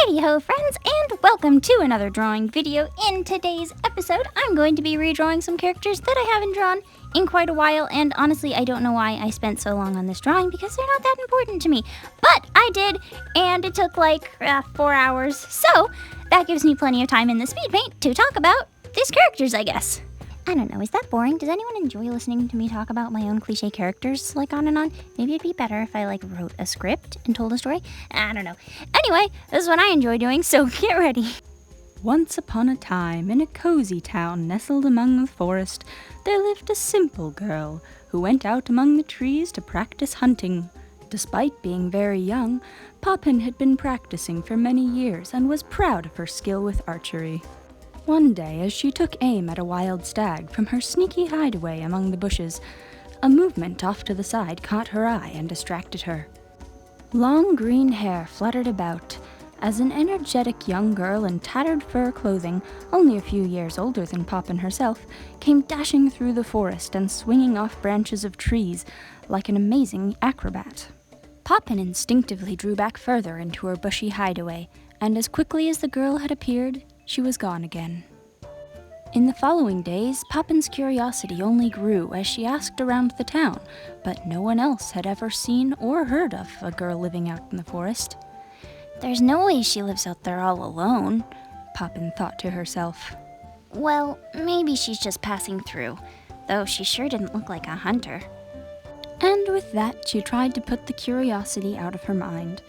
Hey-ho friends, and welcome to another drawing video. In today's episode, I'm going to be redrawing some characters that I haven't drawn in quite a while, and honestly, I don't know why I spent so long on this drawing because they're not that important to me. But I did, and it took like 4 hours, so that gives me plenty of time in the Speedpaint to talk about these characters, I guess. I don't know, is that boring? Does anyone enjoy listening to me talk about my own cliche characters, like on and on? Maybe it'd be better if I wrote a script and told a story? I don't know. Anyway, this is what I enjoy doing, so get ready. Once upon a time, in a cozy town nestled among the forest, there lived a simple girl who went out among the trees to practice hunting. Despite being very young, Poppin had been practicing for many years and was proud of her skill with archery. One day, as she took aim at a wild stag from her sneaky hideaway among the bushes, a movement off to the side caught her eye and distracted her. Long green hair fluttered about, as an energetic young girl in tattered fur clothing, only a few years older than Poppin herself, came dashing through the forest and swinging off branches of trees like an amazing acrobat. Poppin instinctively drew back further into her bushy hideaway, and as quickly as the girl had appeared, she was gone again. In the following days, Poppin's curiosity only grew as she asked around the town, but no one else had ever seen or heard of a girl living out in the forest. There's no way she lives out there all alone, Poppin thought to herself. Well, maybe she's just passing through, though she sure didn't look like a hunter. And with that, she tried to put the curiosity out of her mind.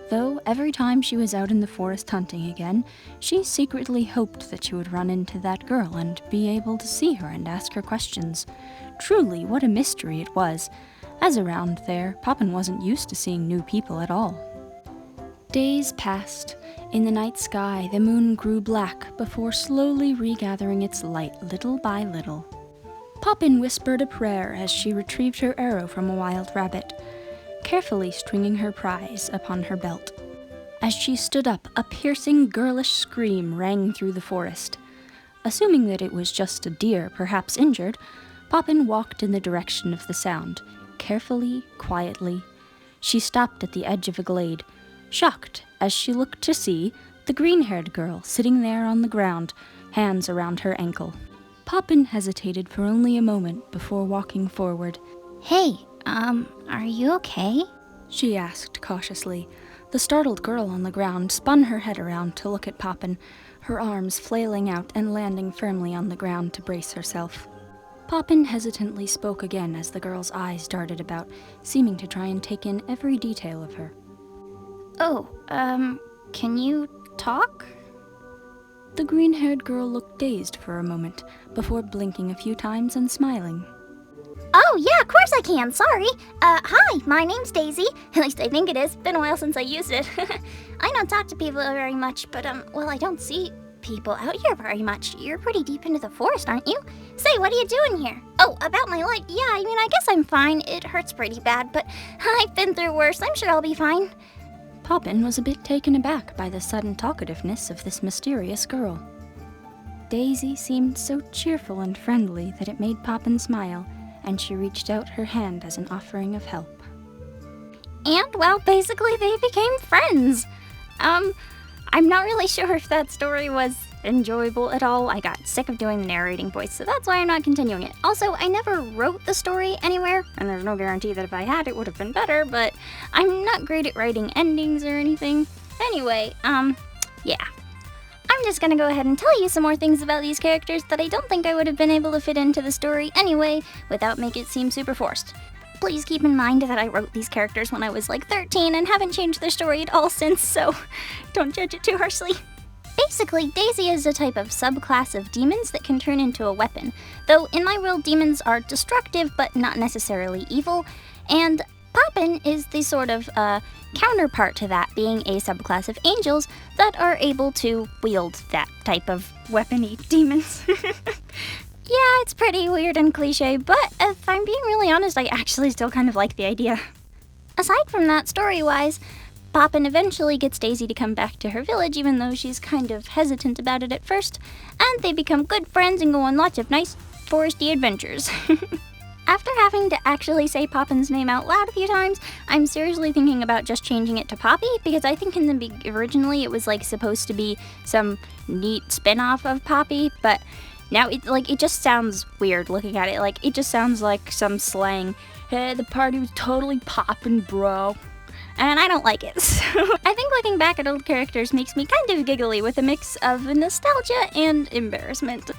Though every time she was out in the forest hunting again, she secretly hoped that she would run into that girl and be able to see her and ask her questions. Truly, what a mystery it was, as around there, Poppin wasn't used to seeing new people at all. Days passed. In the night sky, the moon grew black before slowly regathering its light little by little. Poppin whispered a prayer as she retrieved her arrow from a wild rabbit, carefully stringing her prize upon her belt. As she stood up, a piercing, girlish scream rang through the forest. Assuming that it was just a deer, perhaps injured, Poppin walked in the direction of the sound, carefully, quietly. She stopped at the edge of a glade, shocked as she looked to see the green-haired girl sitting there on the ground, hands around her ankle. Poppin hesitated for only a moment before walking forward. Hey, are you okay? She asked cautiously. The startled girl on the ground spun her head around to look at Poppin, her arms flailing out and landing firmly on the ground to brace herself. Poppin hesitantly spoke again as the girl's eyes darted about, seeming to try and take in every detail of her. Oh, can you talk? The green-haired girl looked dazed for a moment, before blinking a few times and smiling. Oh, yeah, of course I can, sorry. Hi, my name's Daisy. At least I think it is. Been a while since I used it. I don't talk to people very much, but, I don't see people out here very much. You're pretty deep into the forest, aren't you? Say, what are you doing here? Oh, about my leg. Yeah, I guess I'm fine. It hurts pretty bad, but I've been through worse. I'm sure I'll be fine. Poppin was a bit taken aback by the sudden talkativeness of this mysterious girl. Daisy seemed so cheerful and friendly that it made Poppin smile, and she reached out her hand as an offering of help. And, well, basically they became friends. I'm not really sure if that story was enjoyable at all. I got sick of doing the narrating voice, so that's why I'm not continuing it. Also, I never wrote the story anywhere, and there's no guarantee that if I had, it would have been better, but I'm not great at writing endings or anything. Anyway, yeah. I'm just gonna go ahead and tell you some more things about these characters that I don't think I would have been able to fit into the story anyway, without making it seem super forced. Please keep in mind that I wrote these characters when I was 13 and haven't changed their story at all since, so don't judge it too harshly. Basically, Daisy is a type of subclass of demons that can turn into a weapon, though in my world demons are destructive but not necessarily evil, and Poppin is the sort of counterpart to that, being a subclass of angels that are able to wield that type of weapony demons. Yeah, it's pretty weird and cliche, but if I'm being really honest, I actually still kind of like the idea. Aside from that, story-wise, Poppin eventually gets Daisy to come back to her village, even though she's kind of hesitant about it at first, and they become good friends and go on lots of nice foresty adventures. After having to actually say Poppin's name out loud a few times, I'm seriously thinking about just changing it to Poppy, because I think originally it was like supposed to be some neat spin-off of Poppy, but now it just sounds weird looking at it. Like, it just sounds like some slang. Hey, the party was totally poppin', bro. And I don't like it. So I think looking back at old characters makes me kind of giggly with a mix of nostalgia and embarrassment.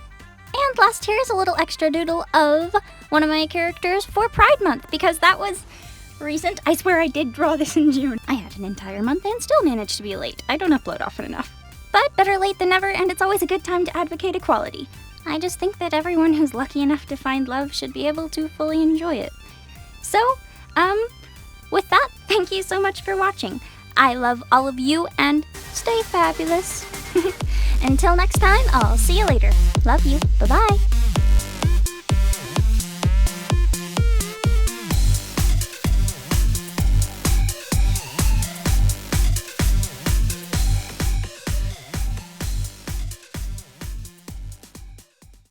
And last here is a little extra doodle of one of my characters for Pride Month, because that was recent. I swear I did draw this in June. I had an entire month and still managed to be late. I don't upload often enough. But better late than never, and it's always a good time to advocate equality. I just think that everyone who's lucky enough to find love should be able to fully enjoy it. So, with that, thank you so much for watching. I love all of you, and stay fabulous. Until next time, I'll see you later. Love you. Bye-bye.